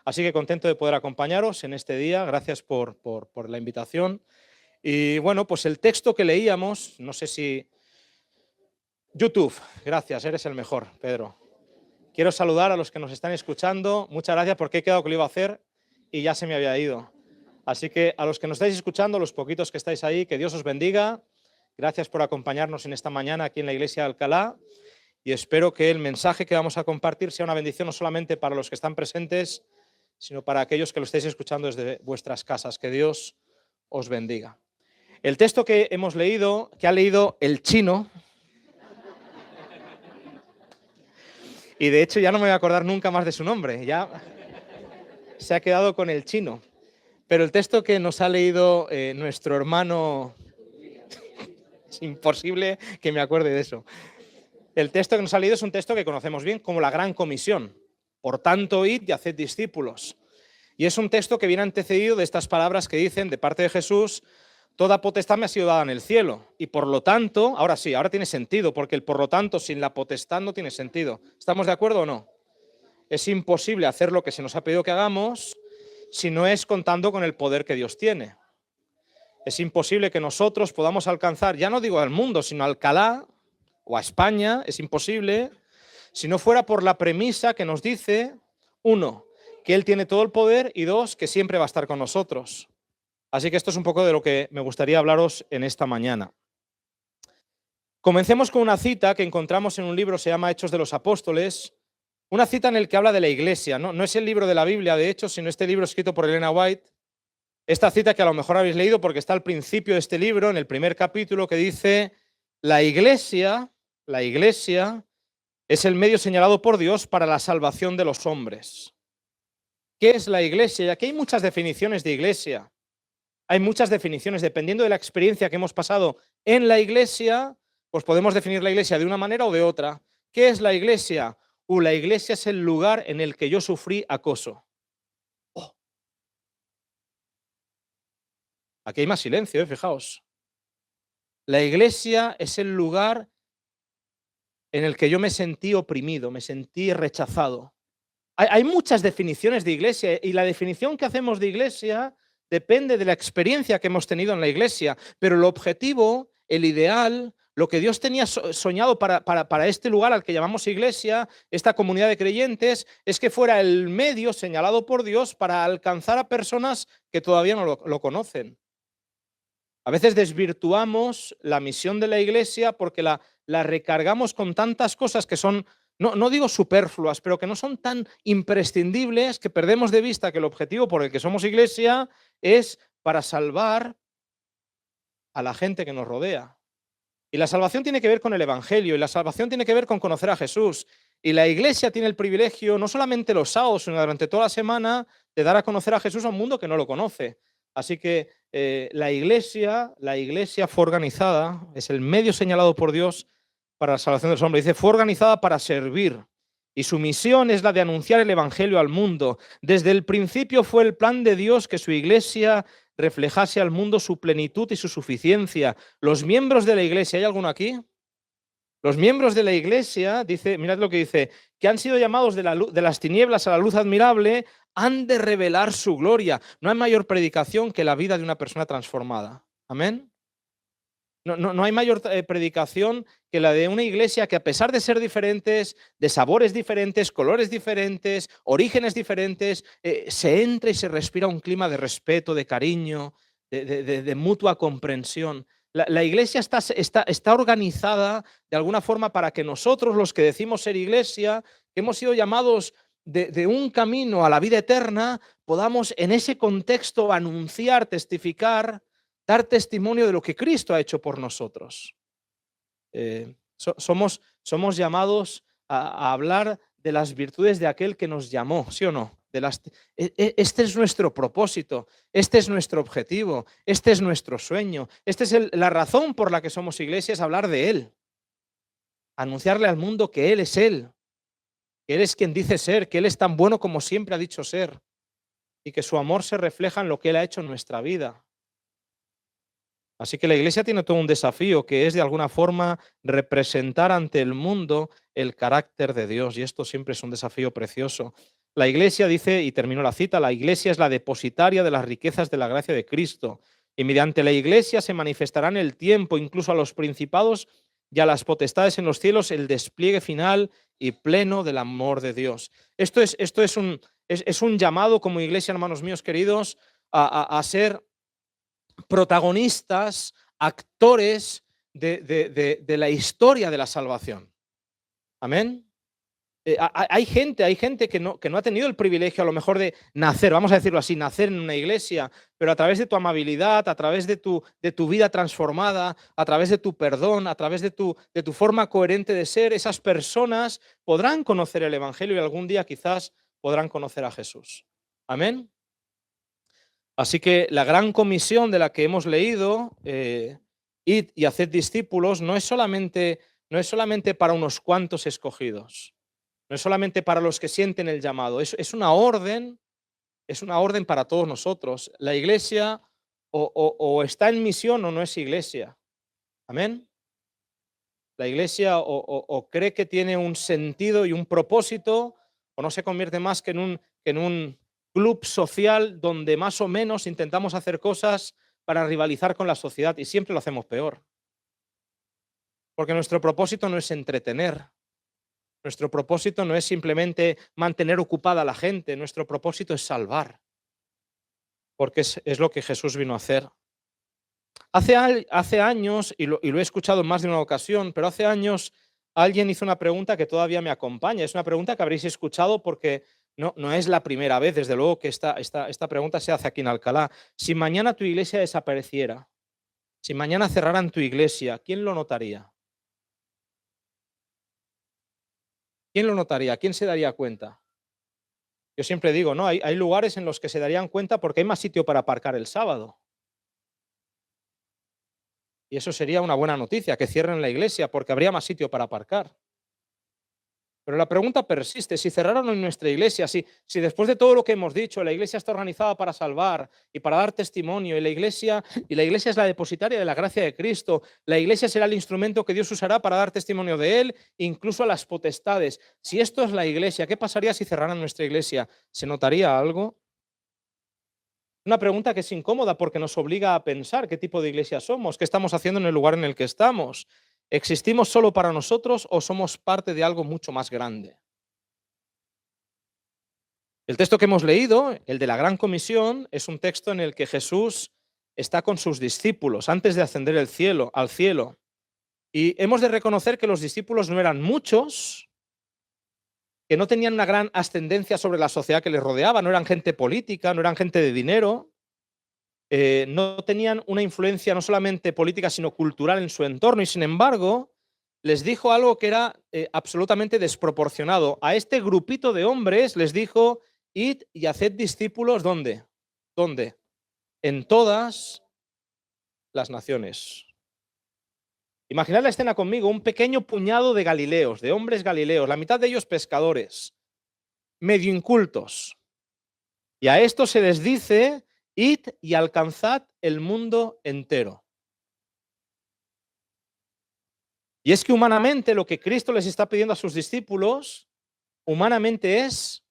Así que contento de poder acompañaros en este día. Gracias por la invitación. Y bueno, pues el texto que leíamos, no sé si... YouTube, gracias, eres el mejor, Pedro. Quiero saludar a los que nos están escuchando. Muchas gracias porque he quedado que lo iba a hacer y ya se me había ido. Así que a los que nos estáis escuchando, los poquitos que estáis ahí, que Dios os bendiga. Gracias por acompañarnos en esta mañana aquí en la Iglesia de Alcalá. Y espero que el mensaje que vamos a compartir sea una bendición no solamente para los que están presentes, sino para aquellos que lo estáis escuchando desde vuestras casas. Que Dios os bendiga. El texto que hemos leído, que ha leído el chino, y de hecho ya no me voy a acordar nunca más de su nombre, ya se ha quedado con el chino. Pero el texto que nos ha leído nuestro hermano, es imposible que me acuerde de eso. El texto que nos ha leído es un texto que conocemos bien como la Gran Comisión. Por tanto, id y haced discípulos. Y es un texto que viene antecedido de estas palabras que dicen de parte de Jesús: toda potestad me ha sido dada en el cielo. Y por lo tanto, ahora sí, ahora tiene sentido, porque el por lo tanto sin la potestad no tiene sentido. ¿Estamos de acuerdo o no? Es imposible hacer lo que se nos ha pedido que hagamos si no es contando con el poder que Dios tiene. Es imposible que nosotros podamos alcanzar, ya no digo al mundo, sino a Alcalá o a España, es imposible, si no fuera por la premisa que nos dice, uno, que Él tiene todo el poder, y dos, que siempre va a estar con nosotros. Así que esto es un poco de lo que me gustaría hablaros en esta mañana. Comencemos con una cita que encontramos en un libro, se llama Hechos de los Apóstoles, una cita en el que habla de la Iglesia, ¿no? No es el libro de la Biblia, de hecho, sino este libro escrito por Elena White. Esta cita que a lo mejor habéis leído porque está al principio de este libro, en el primer capítulo, que dice: la Iglesia es el medio señalado por Dios para la salvación de los hombres. ¿Qué es la Iglesia? Y aquí hay muchas definiciones de Iglesia. Hay muchas definiciones. Dependiendo de la experiencia que hemos pasado en la Iglesia, pues podemos definir la Iglesia de una manera o de otra. ¿Qué es la Iglesia? La Iglesia es el lugar en el que yo sufrí acoso. Oh. Aquí hay más silencio, fijaos. La Iglesia es el lugar en el que yo me sentí oprimido, me sentí rechazado. Hay muchas definiciones de Iglesia, y la definición que hacemos de Iglesia depende de la experiencia que hemos tenido en la Iglesia, pero el objetivo, el ideal, lo que Dios tenía soñado para este lugar al que llamamos Iglesia, esta comunidad de creyentes, es que fuera el medio señalado por Dios para alcanzar a personas que todavía no lo conocen. A veces desvirtuamos la misión de la Iglesia porque la recargamos con tantas cosas que son, no digo superfluas, pero que no son tan imprescindibles, que perdemos de vista que el objetivo por el que somos Iglesia es para salvar a la gente que nos rodea. Y la salvación tiene que ver con el Evangelio, y la salvación tiene que ver con conocer a Jesús. Y la Iglesia tiene el privilegio, no solamente los sábados, sino durante toda la semana, de dar a conocer a Jesús a un mundo que no lo conoce. Así que la iglesia fue organizada, es el medio señalado por Dios para la salvación de los hombres. Dice, fue organizada para servir, y su misión es la de anunciar el Evangelio al mundo. Desde el principio fue el plan de Dios que su Iglesia reflejase al mundo su plenitud y su suficiencia. Los miembros de la Iglesia, ¿hay alguno aquí? Los miembros de la Iglesia, dice, mirad lo que dice, que han sido llamados de las tinieblas a la luz admirable, han de revelar su gloria. No hay mayor predicación que la vida de una persona transformada. Amén. No hay mayor predicación que la de una iglesia que, a pesar de ser diferentes, de sabores diferentes, colores diferentes, orígenes diferentes, se entra y se respira un clima de respeto, de cariño, de mutua comprensión. La iglesia está organizada de alguna forma para que nosotros, los que decimos ser iglesia, que hemos sido llamados de un camino a la vida eterna, podamos en ese contexto anunciar, testificar, dar testimonio de lo que Cristo ha hecho por nosotros. Somos llamados a hablar de las virtudes de aquel que nos llamó, ¿sí o no? Este es nuestro propósito, este es nuestro objetivo, este es nuestro sueño, esta es la razón por la que somos iglesia, es hablar de Él, anunciarle al mundo que Él es Él, que Él es quien dice ser, que Él es tan bueno como siempre ha dicho ser, y que su amor se refleja en lo que Él ha hecho en nuestra vida. Así que la Iglesia tiene todo un desafío, que es de alguna forma representar ante el mundo el carácter de Dios, y esto siempre es un desafío precioso. La Iglesia dice, y termino la cita, la Iglesia es la depositaria de las riquezas de la gracia de Cristo, y mediante la Iglesia se manifestará en el tiempo, incluso a los principados y a las potestades en los cielos, el despliegue final y pleno del amor de Dios. Esto es un llamado como Iglesia, hermanos míos queridos, a ser protagonistas, actores de la historia de la salvación. Amén. Hay gente que no ha tenido el privilegio a lo mejor de nacer, vamos a decirlo así, nacer en una iglesia, pero a través de tu amabilidad, a través de tu vida transformada, a través de tu perdón, a través de tu forma coherente de ser, esas personas podrán conocer el Evangelio y algún día quizás podrán conocer a Jesús. Amén. Así que la gran comisión de la que hemos leído, id y haced discípulos, no es solamente para unos cuantos escogidos. No es solamente para los que sienten el llamado, es una orden para todos nosotros. La iglesia o está en misión o no es iglesia. Amén. La iglesia o cree que tiene un sentido y un propósito, o no se convierte más que en un club social donde más o menos intentamos hacer cosas para rivalizar con la sociedad y siempre lo hacemos peor. Porque nuestro propósito no es entretener. Nuestro propósito no es simplemente mantener ocupada a la gente, nuestro propósito es salvar, porque es lo que Jesús vino a hacer. Hace años, y lo he escuchado en más de una ocasión, pero hace años alguien hizo una pregunta que todavía me acompaña. Es una pregunta que habréis escuchado porque no es la primera vez, desde luego, que esta pregunta se hace aquí en Alcalá. Si mañana tu iglesia desapareciera, si mañana cerraran tu iglesia, ¿quién lo notaría? ¿Quién lo notaría? ¿Quién se daría cuenta? Yo siempre digo, ¿no? Hay lugares en los que se darían cuenta porque hay más sitio para aparcar el sábado. Y eso sería una buena noticia, que cierren la iglesia porque habría más sitio para aparcar. Pero la pregunta persiste, si cerraron en nuestra iglesia, si después de todo lo que hemos dicho, la iglesia está organizada para salvar y para dar testimonio, y la iglesia es la depositaria de la gracia de Cristo, la iglesia será el instrumento que Dios usará para dar testimonio de Él, incluso a las potestades. Si esto es la iglesia, ¿qué pasaría si cerraran nuestra iglesia? ¿Se notaría algo? Una pregunta que es incómoda porque nos obliga a pensar qué tipo de iglesia somos, qué estamos haciendo en el lugar en el que estamos. ¿Existimos solo para nosotros o somos parte de algo mucho más grande? El texto que hemos leído, el de la Gran Comisión, es un texto en el que Jesús está con sus discípulos antes de ascender al cielo. Y hemos de reconocer que los discípulos no eran muchos, que no tenían una gran ascendencia sobre la sociedad que les rodeaba, no eran gente política, no eran gente de dinero, no tenían una influencia no solamente política, sino cultural en su entorno. Y sin embargo, les dijo algo que era absolutamente desproporcionado. A este grupito de hombres les dijo, id y haced discípulos, ¿dónde? ¿Dónde? En todas las naciones. Imaginad la escena conmigo, un pequeño puñado de galileos, de hombres galileos, la mitad de ellos pescadores, medio incultos. Y a esto se les dice, id y alcanzad el mundo entero. Y es que humanamente lo que Cristo les está pidiendo a sus discípulos, humanamente es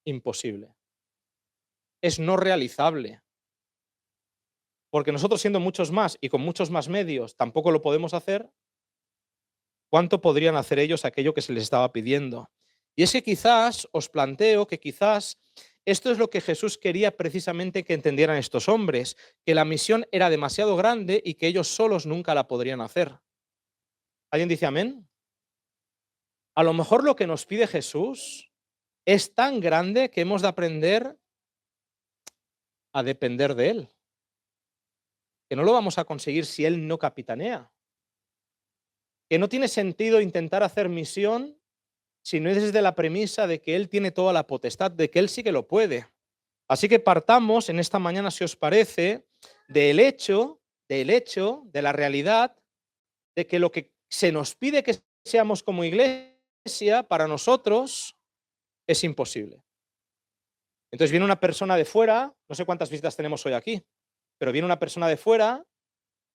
imposible. Es no realizable. Porque nosotros siendo muchos más y con muchos más medios tampoco lo podemos hacer, ¿cuánto podrían hacer ellos aquello que se les estaba pidiendo? Y es que quizás, os planteo que quizás esto es lo que Jesús quería precisamente que entendieran estos hombres, que la misión era demasiado grande y que ellos solos nunca la podrían hacer. ¿Alguien dice amén? A lo mejor lo que nos pide Jesús es tan grande que hemos de aprender a depender de Él. Que no lo vamos a conseguir si Él no capitanea. Que no tiene sentido intentar hacer misión si no es desde la premisa de que Él tiene toda la potestad, de que Él sí que lo puede. Así que partamos en esta mañana, si os parece, del hecho, de la realidad, de que lo que se nos pide que seamos como iglesia, para nosotros es imposible. Entonces viene una persona de fuera, no sé cuántas visitas tenemos hoy aquí, pero viene una persona de fuera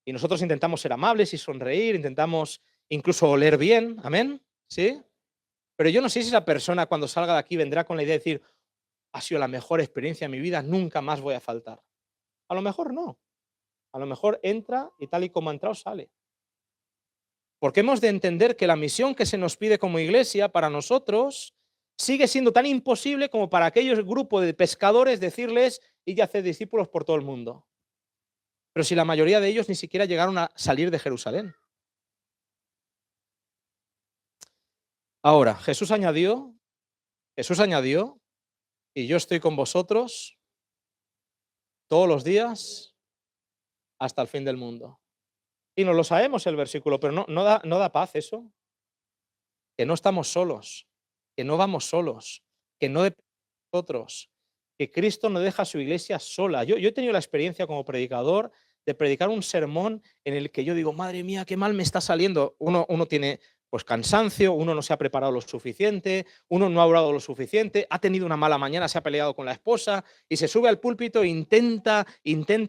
y nosotros intentamos ser amables y sonreír, intentamos incluso oler bien, amén, ¿sí? Pero yo no sé si esa persona cuando salga de aquí vendrá con la idea de decir, ha sido la mejor experiencia de mi vida, nunca más voy a faltar. A lo mejor no. A lo mejor entra y tal y como ha entrado sale. Porque hemos de entender que la misión que se nos pide como iglesia para nosotros sigue siendo tan imposible como para aquellos grupos de pescadores decirles y ya hacer discípulos por todo el mundo. Pero si la mayoría de ellos ni siquiera llegaron a salir de Jerusalén. Ahora, Jesús añadió, y yo estoy con vosotros todos los días hasta el fin del mundo. Y no lo sabemos el versículo, pero no da paz eso. Que no estamos solos, que no vamos solos, que no dependemos de nosotros, que Cristo no deja a su iglesia sola. Yo he tenido la experiencia como predicador de predicar un sermón en el que yo digo, madre mía, qué mal me está saliendo. Uno tiene pues cansancio, uno no se ha preparado lo suficiente, uno no ha orado lo suficiente, ha tenido una mala mañana, se ha peleado con la esposa y se sube al púlpito e intenta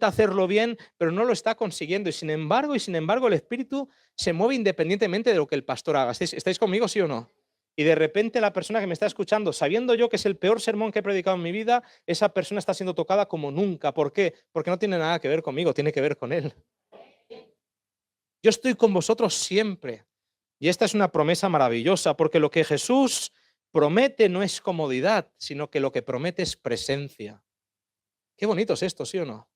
hacerlo bien, pero no lo está consiguiendo. Y sin embargo, el Espíritu se mueve independientemente de lo que el pastor haga. ¿Estáis conmigo, sí o no? Y de repente la persona que me está escuchando, sabiendo yo que es el peor sermón que he predicado en mi vida, esa persona está siendo tocada como nunca. ¿Por qué? Porque no tiene nada que ver conmigo, tiene que ver con él. Yo estoy con vosotros siempre. Y esta es una promesa maravillosa, porque lo que Jesús promete no es comodidad, sino que lo que promete es presencia. Qué bonito es esto, ¿sí o no?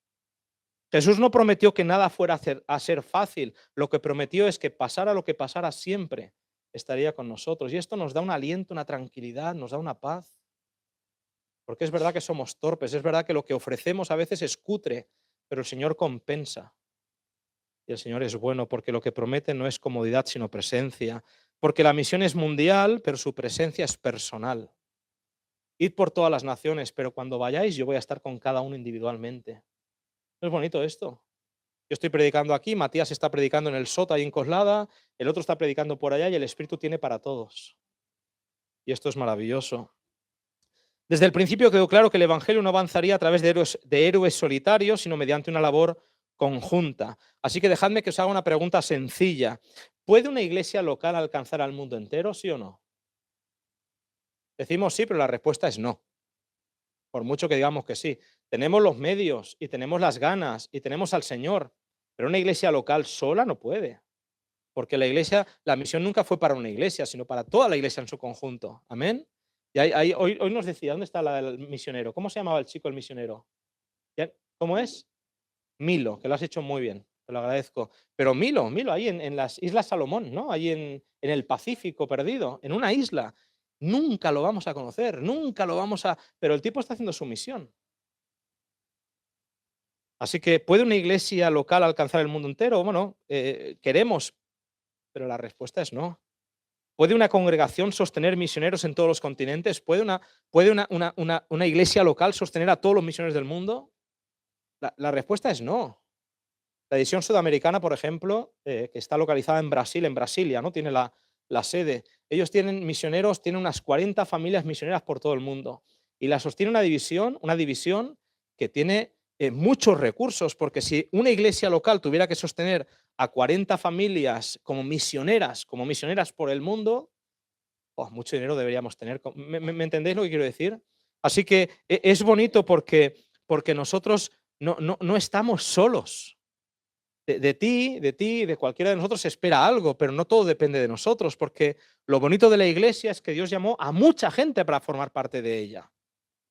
Jesús no prometió que nada fuera a ser fácil, lo que prometió es que pasara lo que pasara siempre, estaría con nosotros. Y esto nos da un aliento, una tranquilidad, nos da una paz, porque es verdad que somos torpes, es verdad que lo que ofrecemos a veces es cutre, pero el Señor compensa. Y el Señor es bueno porque lo que promete no es comodidad, sino presencia. Porque la misión es mundial, pero su presencia es personal. Id por todas las naciones, pero cuando vayáis yo voy a estar con cada uno individualmente. ¿No es bonito esto? Yo estoy predicando aquí, Matías está predicando en el Sota y en Coslada, el otro está predicando por allá y el Espíritu tiene para todos. Y esto es maravilloso. Desde el principio quedó claro que el Evangelio no avanzaría a través de héroes solitarios, sino mediante una labor conjunta. Así que dejadme que os haga una pregunta sencilla. ¿Puede una iglesia local alcanzar al mundo entero, sí o no? Decimos sí, pero la respuesta es no. Por mucho que digamos que sí. Tenemos los medios y tenemos las ganas y tenemos al Señor, pero una iglesia local sola no puede. Porque la misión nunca fue para una iglesia, sino para toda la iglesia en su conjunto. Amén. Y hoy nos decía, ¿dónde está el misionero? ¿Cómo se llamaba el chico, el misionero? ¿Cómo es? Milo, que lo has hecho muy bien, te lo agradezco. Pero Milo, ahí en las Islas Salomón, ¿no? Ahí en el Pacífico perdido, en una isla. Nunca lo vamos a conocer, nunca lo vamos a. Pero el tipo está haciendo su misión. Así que, ¿puede una iglesia local alcanzar el mundo entero? Bueno, queremos, pero la respuesta es no. ¿Puede una congregación sostener misioneros en todos los continentes? ¿Puede una iglesia local sostener a todos los misioneros del mundo? La respuesta es no. La edición sudamericana, por ejemplo, que está localizada en Brasil, en Brasilia, ¿no? Tiene la sede. Ellos tienen misioneros, tienen unas 40 familias misioneras por todo el mundo. Y la sostiene una división que tiene muchos recursos, porque si una iglesia local tuviera que sostener a 40 familias como misioneras por el mundo, oh, mucho dinero deberíamos tener. ¿Me entendéis lo que quiero decir? Así que es bonito porque nosotros no estamos solos. De ti, de cualquiera de nosotros se espera algo, pero no todo depende de nosotros, porque lo bonito de la iglesia es que Dios llamó a mucha gente para formar parte de ella.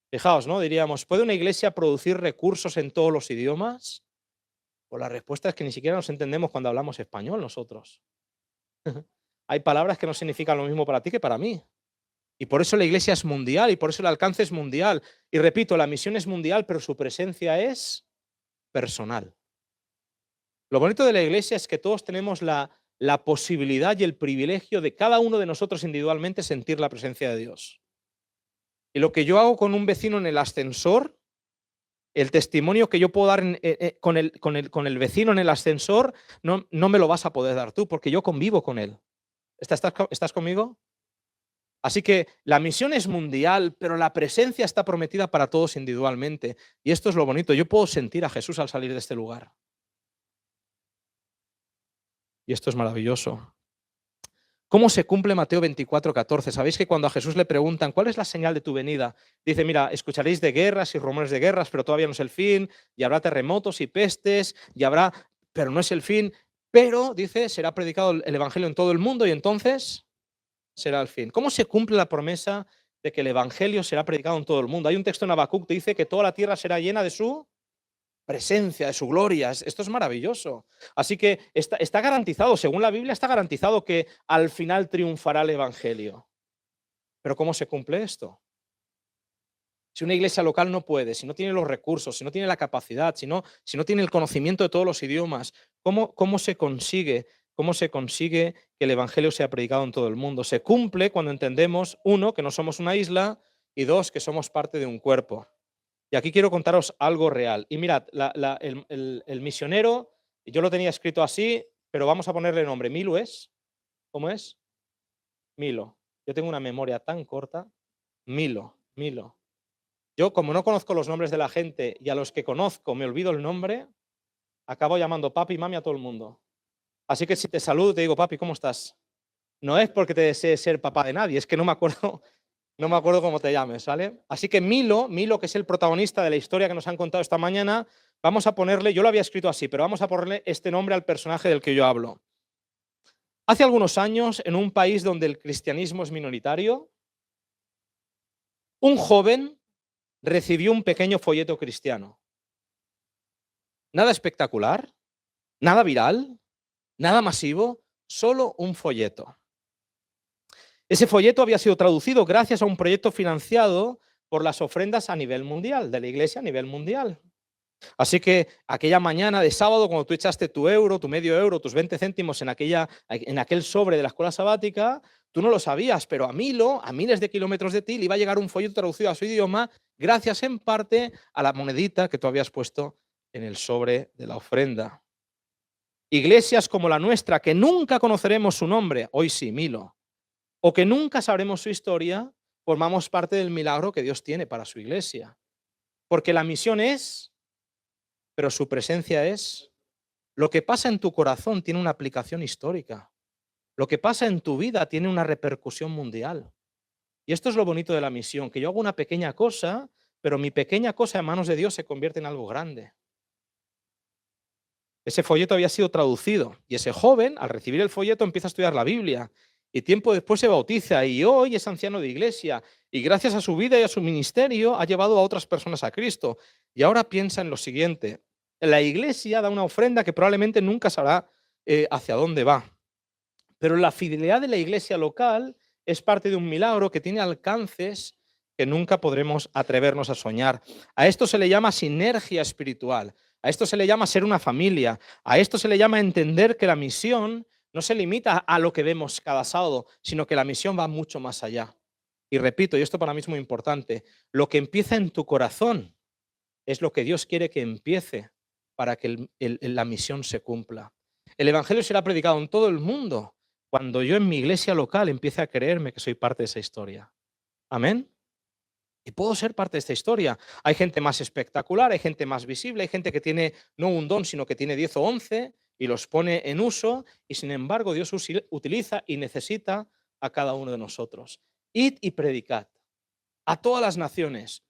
Fijaos, ¿no? Diríamos, ¿puede una iglesia producir recursos en todos los idiomas? Pues la respuesta es que ni siquiera nos entendemos cuando hablamos español nosotros. Hay palabras que no significan lo mismo para ti que para mí. Y por eso la iglesia es mundial y por eso el alcance es mundial. Y repito, la misión es mundial, pero su presencia es personal. Lo bonito de la iglesia es que todos tenemos la posibilidad y el privilegio de cada uno de nosotros individualmente sentir la presencia de Dios. Y lo que yo hago con un vecino en el ascensor, el testimonio que yo puedo dar con el vecino en el ascensor, no me lo vas a poder dar tú, porque yo convivo con él. ¿Estás conmigo? Así que la misión es mundial, pero la presencia está prometida para todos individualmente. Y esto es lo bonito. Yo puedo sentir a Jesús al salir de este lugar. Y esto es maravilloso. ¿Cómo se cumple Mateo 24:14? Sabéis que cuando a Jesús le preguntan, ¿cuál es la señal de tu venida? Dice, mira, escucharéis de guerras y rumores de guerras, pero todavía no es el fin, y habrá terremotos y pestes, y habrá, pero no es el fin, pero, dice, será predicado el evangelio en todo el mundo y entonces será el fin. ¿Cómo se cumple la promesa de que el evangelio será predicado en todo el mundo? Hay un texto en Habacuc que dice que toda la tierra será llena de su presencia, de su gloria. Esto es maravilloso. Así que está garantizado, según la Biblia, está garantizado que al final triunfará el Evangelio. Pero ¿cómo se cumple esto? Si una iglesia local no puede, si no tiene los recursos, si no tiene la capacidad, si no tiene el conocimiento de todos los idiomas, ¿cómo se consigue? ¿Cómo se consigue que el Evangelio sea predicado en todo el mundo? Se cumple cuando entendemos, uno, que no somos una isla y dos, que somos parte de un cuerpo. Y aquí quiero contaros algo real. Y mirad, el misionero, yo lo tenía escrito así, pero vamos a ponerle nombre. Milo es. ¿Cómo es? Milo. Yo tengo una memoria tan corta. Milo. Yo, como no conozco los nombres de la gente y a los que conozco me olvido el nombre, acabo llamando papi y mami a todo el mundo. Así que si te saludo, te digo, papi, ¿cómo estás? No es porque te desee ser papá de nadie, es que no me acuerdo. No me acuerdo cómo te llames, ¿vale? Así que Milo, que es el protagonista de la historia que nos han contado esta mañana, vamos a ponerle, yo lo había escrito así, pero vamos a ponerle este nombre al personaje del que yo hablo. Hace algunos años, en un país donde el cristianismo es minoritario, un joven recibió un pequeño folleto cristiano. Nada espectacular, nada viral, nada masivo, solo un folleto. Ese folleto había sido traducido gracias a un proyecto financiado por las ofrendas a nivel mundial, de la iglesia a nivel mundial. Así que aquella mañana de sábado, cuando tú echaste tu euro, tu medio euro, tus 20 céntimos en aquel sobre de la escuela sabática, tú no lo sabías, pero a Milo, a miles de kilómetros de ti, le iba a llegar un folleto traducido a su idioma, gracias en parte a la monedita que tú habías puesto en el sobre de la ofrenda. Iglesias como la nuestra, que nunca conoceremos su nombre, hoy sí, Milo, o que nunca sabremos su historia, formamos parte del milagro que Dios tiene para su iglesia. Porque la misión es, pero su presencia es, lo que pasa en tu corazón tiene una aplicación histórica. Lo que pasa en tu vida tiene una repercusión mundial. Y esto es lo bonito de la misión, que yo hago una pequeña cosa, pero mi pequeña cosa en manos de Dios se convierte en algo grande. Ese folleto había sido traducido y ese joven, al recibir el folleto, empieza a estudiar la Biblia y tiempo después se bautiza y hoy es anciano de iglesia y gracias a su vida y a su ministerio ha llevado a otras personas a Cristo. Y ahora piensa en lo siguiente, la iglesia da una ofrenda que probablemente nunca sabrá hacia dónde va, pero la fidelidad de la iglesia local es parte de un milagro que tiene alcances que nunca podremos atrevernos a soñar. A esto se le llama sinergia espiritual. A esto se le llama ser una familia. A esto se le llama entender que la misión no se limita a lo que vemos cada sábado, sino que la misión va mucho más allá. Y repito, y esto para mí es muy importante, lo que empieza en tu corazón es lo que Dios quiere que empiece para que la misión se cumpla. El Evangelio será predicado en todo el mundo cuando yo en mi iglesia local empiece a creerme que soy parte de esa historia. Amén. Y puedo ser parte de esta historia. Hay gente más espectacular, hay gente más visible, hay gente que tiene no un don, sino que tiene 10 o 11 y los pone en uso y sin embargo Dios utiliza y necesita a cada uno de nosotros. Id y predicad a todas las naciones.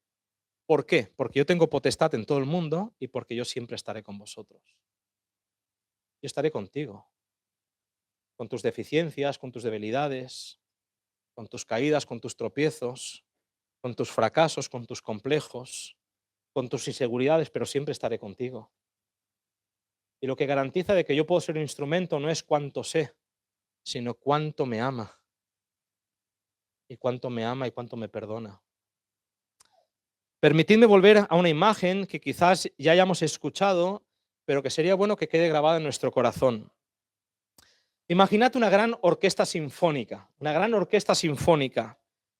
¿Por qué? Porque yo tengo potestad en todo el mundo y porque yo siempre estaré con vosotros. Yo estaré contigo, con tus deficiencias, con tus debilidades, con tus caídas, con tus tropiezos, con tus fracasos, con tus complejos, con tus inseguridades, pero siempre estaré contigo. Y lo que garantiza de que yo puedo ser un instrumento no es cuánto sé, sino cuánto me ama. Y cuánto me ama y cuánto me perdona. Permitidme volver a una imagen que quizás ya hayamos escuchado, pero que sería bueno que quede grabada en nuestro corazón. Imaginad una gran orquesta sinfónica,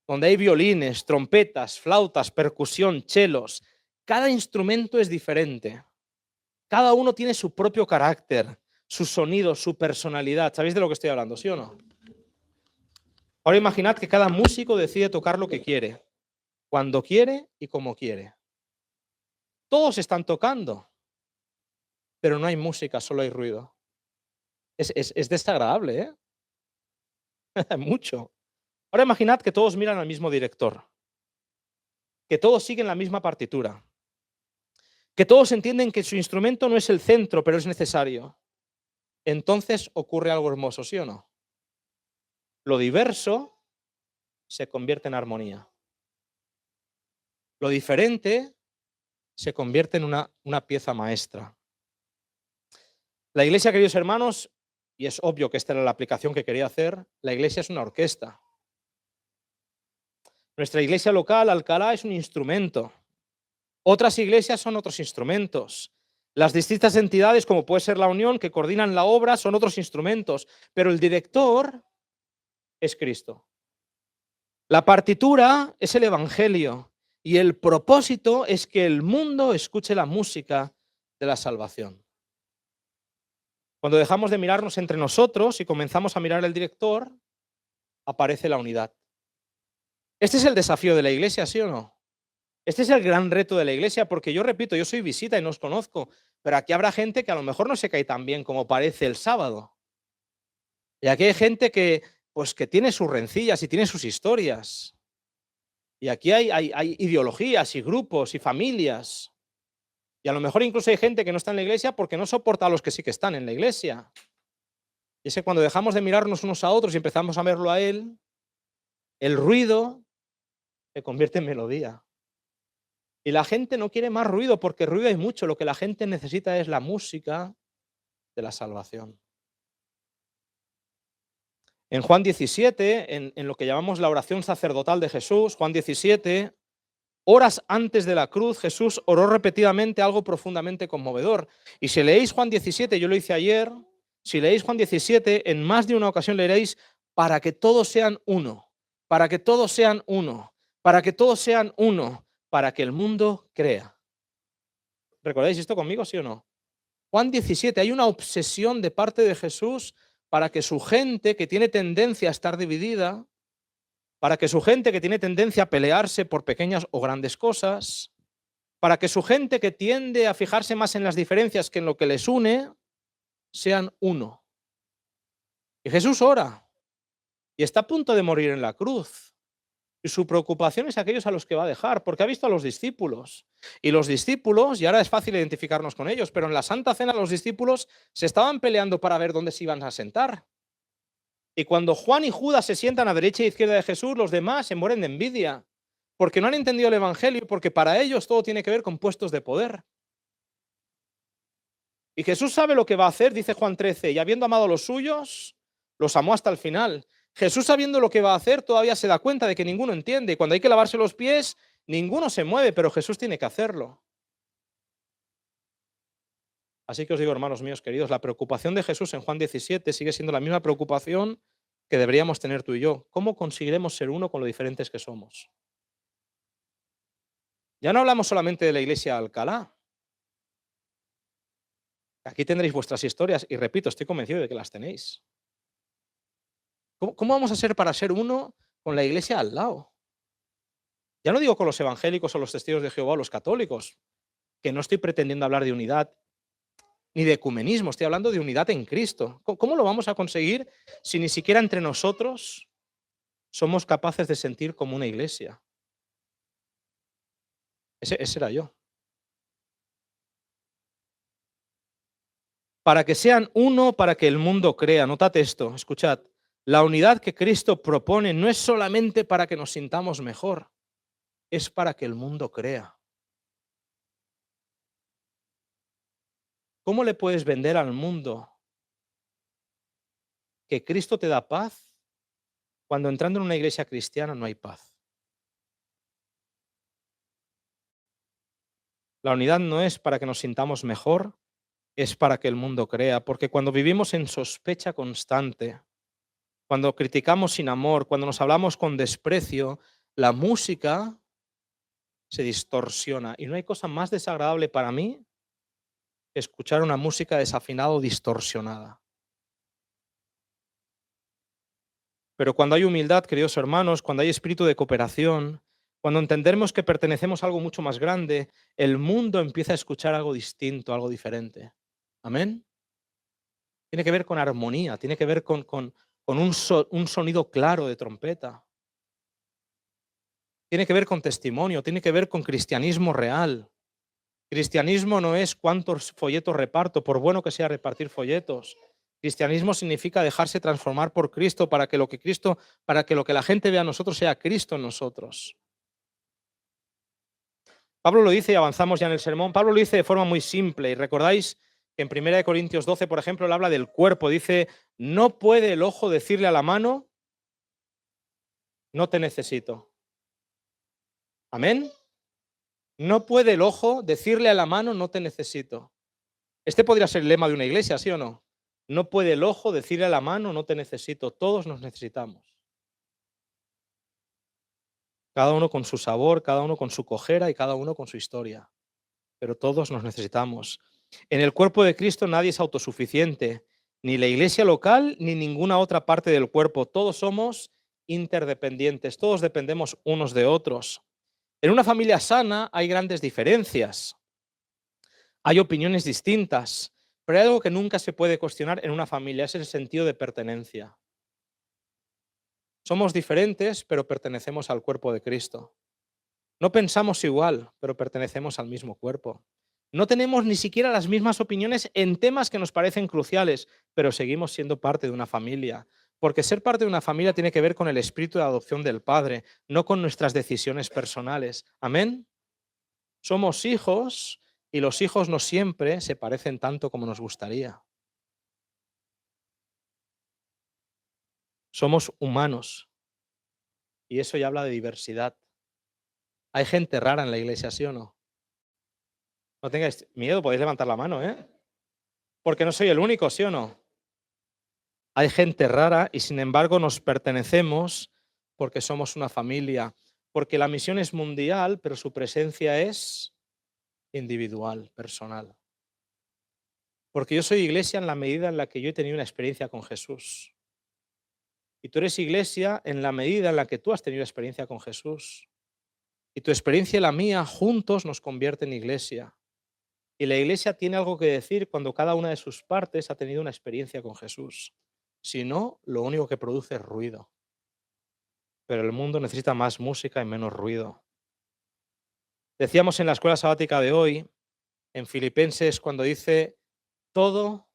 donde hay violines, trompetas, flautas, percusión, chelos. Cada instrumento es diferente. Cada uno tiene su propio carácter, su sonido, su personalidad. ¿Sabéis de lo que estoy hablando, sí o no? Ahora imaginad que cada músico decide tocar lo que quiere, cuando quiere y como quiere. Todos están tocando, pero no hay música, solo hay ruido. Es desagradable, ¿eh? Mucho. Ahora imaginad que todos miran al mismo director, que todos siguen la misma partitura, que todos entienden que su instrumento no es el centro, pero es necesario. Entonces ocurre algo hermoso, ¿sí o no? Lo diverso se convierte en armonía. Lo diferente se convierte en una pieza maestra. La iglesia, queridos hermanos, y es obvio que esta era la aplicación que quería hacer, la iglesia es una orquesta. Nuestra iglesia local, Alcalá, es un instrumento. Otras iglesias son otros instrumentos. Las distintas entidades, como puede ser la Unión, que coordinan la obra, son otros instrumentos. Pero el director es Cristo. La partitura es el Evangelio. Y el propósito es que el mundo escuche la música de la salvación. Cuando dejamos de mirarnos entre nosotros y comenzamos a mirar al director, aparece la unidad. Este es el desafío de la iglesia, ¿sí o no? Este es el gran reto de la iglesia, porque yo repito, yo soy visita y no os conozco, pero aquí habrá gente que a lo mejor no se cae tan bien como parece el sábado. Y aquí hay gente que, pues, que tiene sus rencillas y tiene sus historias. Y aquí hay ideologías y grupos y familias. Y a lo mejor incluso hay gente que no está en la iglesia porque no soporta a los que sí que están en la iglesia. Y es que cuando dejamos de mirarnos unos a otros y empezamos a verlo a él, el ruido se convierte en melodía. Y la gente no quiere más ruido porque ruido hay mucho. Lo que la gente necesita es la música de la salvación. En Juan 17, en lo que llamamos la oración sacerdotal de Jesús, Juan 17, horas antes de la cruz, Jesús oró repetidamente algo profundamente conmovedor. Y si leéis Juan 17, yo lo hice ayer, si leéis Juan 17, en más de una ocasión leeréis para que todos sean uno, para que todos sean uno, para que todos sean uno, para que el mundo crea. ¿Recordáis esto conmigo, sí o no? Juan 17, hay una obsesión de parte de Jesús para que su gente que tiene tendencia a estar dividida, para que su gente que tiene tendencia a pelearse por pequeñas o grandes cosas, para que su gente que tiende a fijarse más en las diferencias que en lo que les une, sean uno. Y Jesús ora y está a punto de morir en la cruz. Y su preocupación es aquellos a los que va a dejar, porque ha visto a los discípulos. Y los discípulos, y ahora es fácil identificarnos con ellos, pero en la Santa Cena los discípulos se estaban peleando para ver dónde se iban a sentar. Y cuando Juan y Judas se sientan a derecha e izquierda de Jesús, los demás se mueren de envidia, porque no han entendido el Evangelio, porque para ellos todo tiene que ver con puestos de poder. Y Jesús sabe lo que va a hacer, dice Juan 13, y habiendo amado a los suyos, los amó hasta el final. Jesús, sabiendo lo que va a hacer, todavía se da cuenta de que ninguno entiende. Y cuando hay que lavarse los pies, ninguno se mueve, pero Jesús tiene que hacerlo. Así que os digo, hermanos míos queridos, la preocupación de Jesús en Juan 17 sigue siendo la misma preocupación que deberíamos tener tú y yo. ¿Cómo conseguiremos ser uno con lo diferentes que somos? Ya no hablamos solamente de la iglesia de Alcalá. Aquí tendréis vuestras historias y repito, estoy convencido de que las tenéis. ¿Cómo vamos a ser para ser uno con la iglesia al lado? Ya no digo con los evangélicos o los testigos de Jehová o los católicos, que no estoy pretendiendo hablar de unidad ni de ecumenismo, estoy hablando de unidad en Cristo. ¿Cómo lo vamos a conseguir si ni siquiera entre nosotros somos capaces de sentir como una iglesia? Ese era yo. Para que sean uno, para que el mundo crea. Notad esto, escuchad. La unidad que Cristo propone no es solamente para que nos sintamos mejor, es para que el mundo crea. ¿Cómo le puedes vender al mundo que Cristo te da paz cuando entrando en una iglesia cristiana no hay paz? La unidad no es para que nos sintamos mejor, es para que el mundo crea, porque cuando vivimos en sospecha constante, cuando criticamos sin amor, cuando nos hablamos con desprecio, la música se distorsiona. Y no hay cosa más desagradable para mí que escuchar una música desafinada o distorsionada. Pero cuando hay humildad, queridos hermanos, cuando hay espíritu de cooperación, cuando entendemos que pertenecemos a algo mucho más grande, el mundo empieza a escuchar algo distinto, algo diferente. Amén. Tiene que ver con armonía, tiene que ver con con un sonido claro de trompeta. Tiene que ver con testimonio, tiene que ver con cristianismo real. Cristianismo no es cuántos folletos reparto, por bueno que sea repartir folletos. Cristianismo significa dejarse transformar por Cristo para que lo que la gente vea a nosotros sea Cristo en nosotros. Pablo lo dice, y avanzamos ya en el sermón, Pablo lo dice de forma muy simple, y recordáis que en 1 Corintios 12, por ejemplo, él habla del cuerpo, dice, no puede el ojo decirle a la mano, no te necesito. ¿Amén? No puede el ojo decirle a la mano, no te necesito. Este podría ser el lema de una iglesia, ¿sí o no? No puede el ojo decirle a la mano, no te necesito. Todos nos necesitamos. Cada uno con su sabor, cada uno con su cojera y cada uno con su historia. Pero todos nos necesitamos. En el cuerpo de Cristo nadie es autosuficiente, ni la iglesia local ni ninguna otra parte del cuerpo. Todos somos interdependientes, todos dependemos unos de otros. En una familia sana hay grandes diferencias, hay opiniones distintas, pero hay algo que nunca se puede cuestionar en una familia, es el sentido de pertenencia. Somos diferentes, pero pertenecemos al cuerpo de Cristo. No pensamos igual, pero pertenecemos al mismo cuerpo. No tenemos ni siquiera las mismas opiniones en temas que nos parecen cruciales, pero seguimos siendo parte de una familia. Porque ser parte de una familia tiene que ver con el espíritu de adopción del Padre, no con nuestras decisiones personales. ¿Amén? Somos hijos y los hijos no siempre se parecen tanto como nos gustaría. Somos humanos y eso ya habla de diversidad. Hay gente rara en la iglesia, ¿sí o no? No tengáis miedo, podéis levantar la mano, ¿eh? Porque no soy el único, ¿sí o no? Hay gente rara y sin embargo nos pertenecemos porque somos una familia, porque la misión es mundial, pero su presencia es individual, personal. Porque yo soy iglesia en la medida en la que yo he tenido una experiencia con Jesús. Y tú eres iglesia en la medida en la que tú has tenido experiencia con Jesús. Y tu experiencia y la mía juntos nos convierte en iglesia. Y la iglesia tiene algo que decir cuando cada una de sus partes ha tenido una experiencia con Jesús. Si no, lo único que produce es ruido. Pero el mundo necesita más música y menos ruido. Decíamos en la escuela sabática de hoy, en Filipenses, cuando dice, todo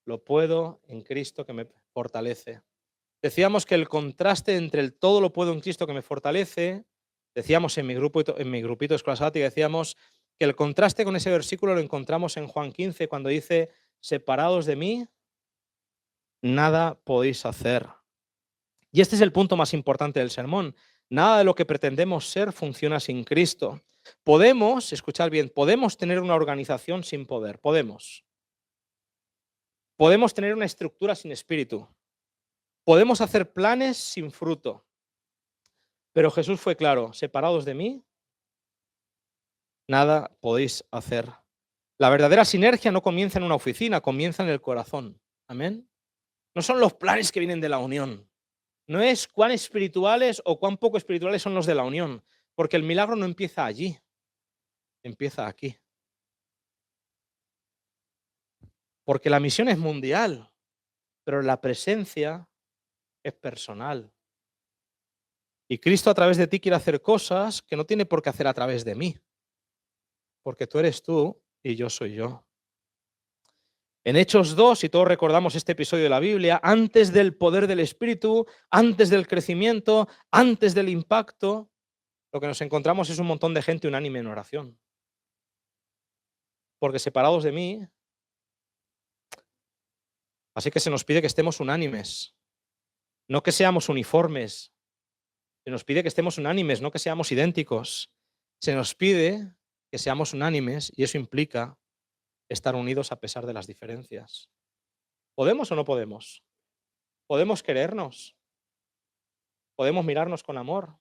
lo puedo en Cristo que me fortalece. Decíamos que el contraste entre el todo lo puedo en Cristo que me fortalece, decíamos en mi grupito de escuela sabática, decíamos que el contraste con ese versículo lo encontramos en Juan 15, cuando dice, separados de mí, nada podéis hacer. Y este es el punto más importante del sermón. Nada de lo que pretendemos ser funciona sin Cristo. Podemos, escuchad bien, podemos tener una organización sin poder, podemos. Podemos tener una estructura sin espíritu. Podemos hacer planes sin fruto. Pero Jesús fue claro, separados de mí, nada podéis hacer. La verdadera sinergia no comienza en una oficina, comienza en el corazón. Amén. No son los planes que vienen de la unión. No es cuán espirituales o cuán poco espirituales son los de la unión, porque el milagro no empieza allí, empieza aquí. Porque la misión es mundial, pero la presencia es personal. Y Cristo a través de ti quiere hacer cosas que no tiene por qué hacer a través de mí, porque tú eres tú y yo soy yo. En Hechos 2, si todos recordamos este episodio de la Biblia, antes del poder del Espíritu, antes del crecimiento, antes del impacto, lo que nos encontramos es un montón de gente unánime en oración. Porque separados de mí, así que se nos pide que estemos unánimes, no que seamos uniformes. Se nos pide que estemos unánimes, no que seamos idénticos. Se nos pide que seamos unánimes y eso implica estar unidos a pesar de las diferencias. ¿Podemos o no podemos? ¿Podemos querernos? ¿Podemos mirarnos con amor?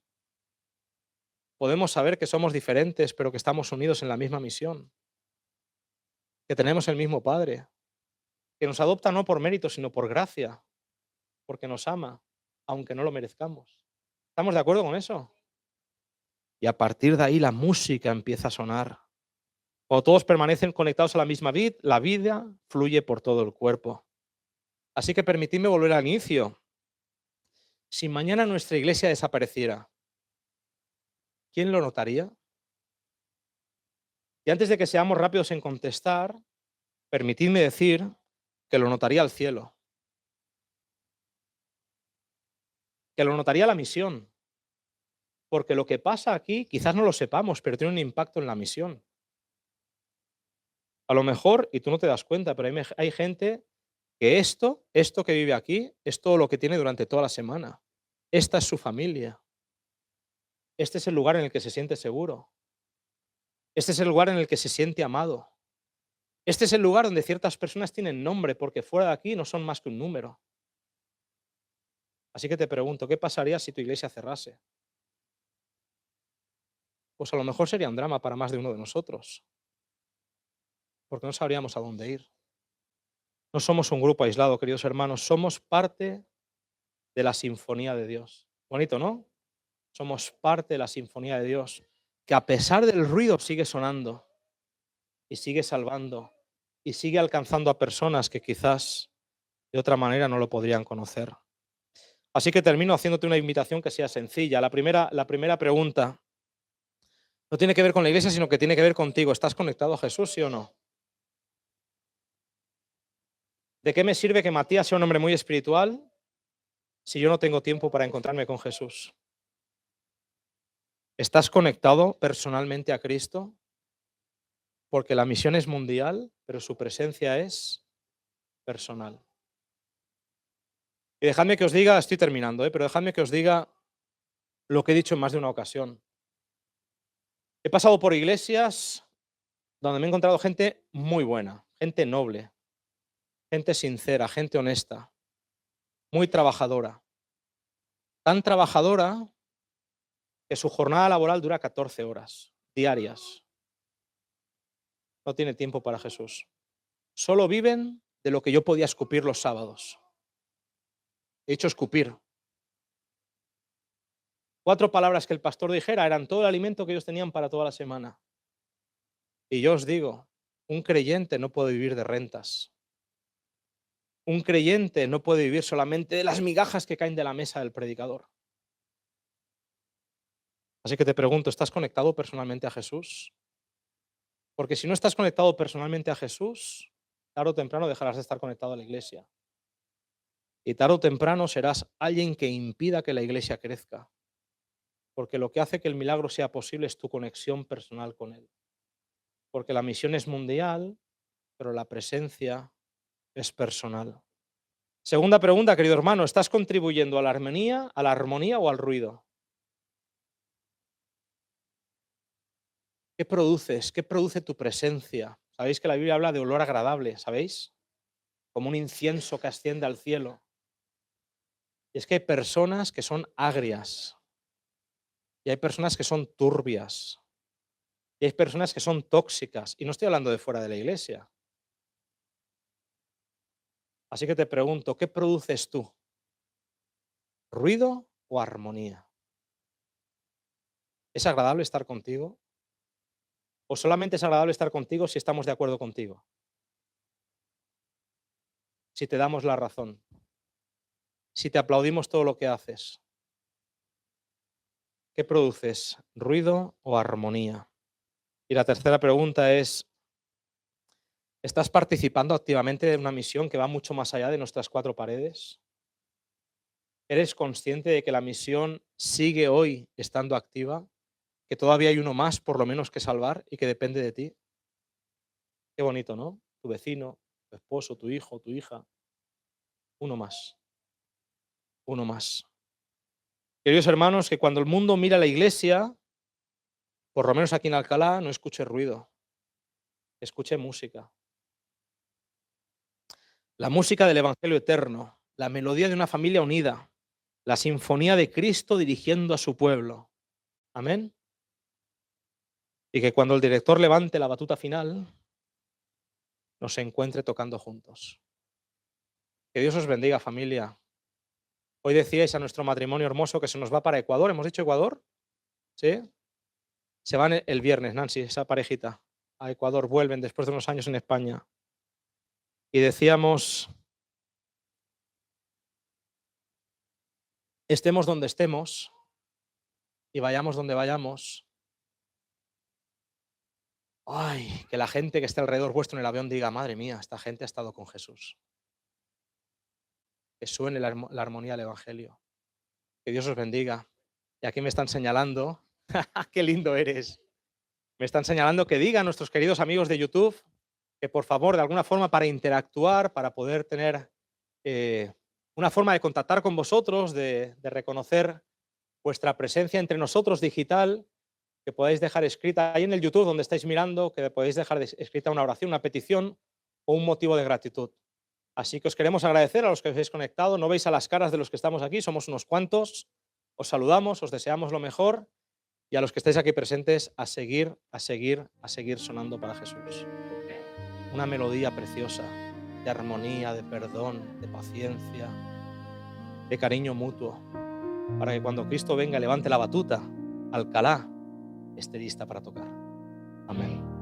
¿Podemos saber que somos diferentes pero que estamos unidos en la misma misión? Que tenemos el mismo Padre, que nos adopta no por mérito sino por gracia, porque nos ama, aunque no lo merezcamos. ¿Estamos de acuerdo con eso? Y a partir de ahí la música empieza a sonar. Cuando todos permanecen conectados a la misma vid, la vida fluye por todo el cuerpo. Así que permitidme volver al inicio. Si mañana nuestra iglesia desapareciera, ¿quién lo notaría? Y antes de que seamos rápidos en contestar, permitidme decir que lo notaría el cielo, que lo notaría la misión, porque lo que pasa aquí quizás no lo sepamos, pero tiene un impacto en la misión. A lo mejor, y tú no te das cuenta, pero hay gente que esto que vive aquí, es todo lo que tiene durante toda la semana. Esta es su familia. Este es el lugar en el que se siente seguro. Este es el lugar en el que se siente amado. Este es el lugar donde ciertas personas tienen nombre, porque fuera de aquí no son más que un número. Así que te pregunto, ¿qué pasaría si tu iglesia cerrase? Pues a lo mejor sería un drama para más de uno de nosotros, porque no sabríamos a dónde ir. No somos un grupo aislado, queridos hermanos, somos parte de la sinfonía de Dios. Bonito, ¿no? Somos parte de la sinfonía de Dios, que a pesar del ruido sigue sonando y sigue salvando y sigue alcanzando a personas que quizás de otra manera no lo podrían conocer. Así que termino haciéndote una invitación que sea sencilla. La primera pregunta no tiene que ver con la iglesia, sino que tiene que ver contigo. ¿Estás conectado a Jesús, sí o no? ¿De qué me sirve que Matías sea un hombre muy espiritual si yo no tengo tiempo para encontrarme con Jesús? ¿Estás conectado personalmente a Cristo? Porque la misión es mundial, pero su presencia es personal. Y dejadme que os diga, estoy terminando, pero dejadme que os diga lo que he dicho en más de una ocasión. He pasado por iglesias donde me he encontrado gente muy buena, gente noble, gente sincera, gente honesta, muy trabajadora. Tan trabajadora que su jornada laboral dura 14 horas diarias. No tiene tiempo para Jesús. Solo viven de lo que yo podía escupir los sábados. He dicho escupir. 4 palabras que el pastor dijera eran todo el alimento que ellos tenían para toda la semana. Y yo os digo, un creyente no puede vivir de rentas. Un creyente no puede vivir solamente de las migajas que caen de la mesa del predicador. Así que te pregunto, ¿estás conectado personalmente a Jesús? Porque si no estás conectado personalmente a Jesús, tarde o temprano dejarás de estar conectado a la iglesia. Y tarde o temprano serás alguien que impida que la iglesia crezca. Porque lo que hace que el milagro sea posible es tu conexión personal con Él. Porque la misión es mundial, pero la presencia es personal. Segunda pregunta, querido hermano, ¿estás contribuyendo a la armonía o al ruido? ¿Qué produces? ¿Qué produce tu presencia? Sabéis que la Biblia habla de olor agradable, ¿sabéis? Como un incienso que asciende al cielo. Y es que hay personas que son agrias, y hay personas que son turbias, y hay personas que son tóxicas, y no estoy hablando de fuera de la iglesia. Así que te pregunto, ¿qué produces tú? ¿Ruido o armonía? ¿Es agradable estar contigo? ¿O solamente es agradable estar contigo si estamos de acuerdo contigo? Si te damos la razón, si te aplaudimos todo lo que haces. ¿Qué produces? ¿Ruido o armonía? Y la tercera pregunta es, ¿estás participando activamente de una misión que va mucho más allá de nuestras 4 paredes? ¿Eres consciente de que la misión sigue hoy estando activa? ¿Que todavía hay uno más, por lo menos, que salvar y que depende de ti? Qué bonito, ¿no? Tu vecino, tu esposo, tu hijo, tu hija. Uno más. Uno más. Queridos hermanos, que cuando el mundo mira a la iglesia, por lo menos aquí en Alcalá, no escuche ruido, escuche música. La música del Evangelio eterno, la melodía de una familia unida, la sinfonía de Cristo dirigiendo a su pueblo. Amén. Y que cuando el director levante la batuta final, nos encuentre tocando juntos. Que Dios os bendiga, familia. Hoy decíais a nuestro matrimonio hermoso que se nos va para Ecuador. ¿Hemos dicho Ecuador? ¿Sí? Se van el viernes, Nancy, esa parejita, a Ecuador. Vuelven después de unos años en España. Y decíamos estemos donde estemos y vayamos donde vayamos, ay, que la gente que esté alrededor vuestro en el avión diga: madre mía, esta gente ha estado con Jesús. Que suene la armonía del Evangelio. Que Dios os bendiga. Y aquí me están señalando, qué lindo eres. Me están señalando que diga a nuestros queridos amigos de YouTube que por favor, de alguna forma, para interactuar, para poder tener una forma de contactar con vosotros, de reconocer vuestra presencia entre nosotros digital, que podáis dejar escrita ahí en el YouTube donde estáis mirando, que podéis dejar escrita una oración, una petición o un motivo de gratitud. Así que os queremos agradecer a los que os habéis conectado. No veis a las caras de los que estamos aquí, somos unos cuantos. Os saludamos, os deseamos lo mejor y a los que estáis aquí presentes a seguir, a seguir, a seguir sonando para Jesús. Una melodía preciosa de armonía, de perdón, de paciencia, de cariño mutuo, para que cuando Cristo venga levante la batuta, Alcalá esté lista para tocar. Amén.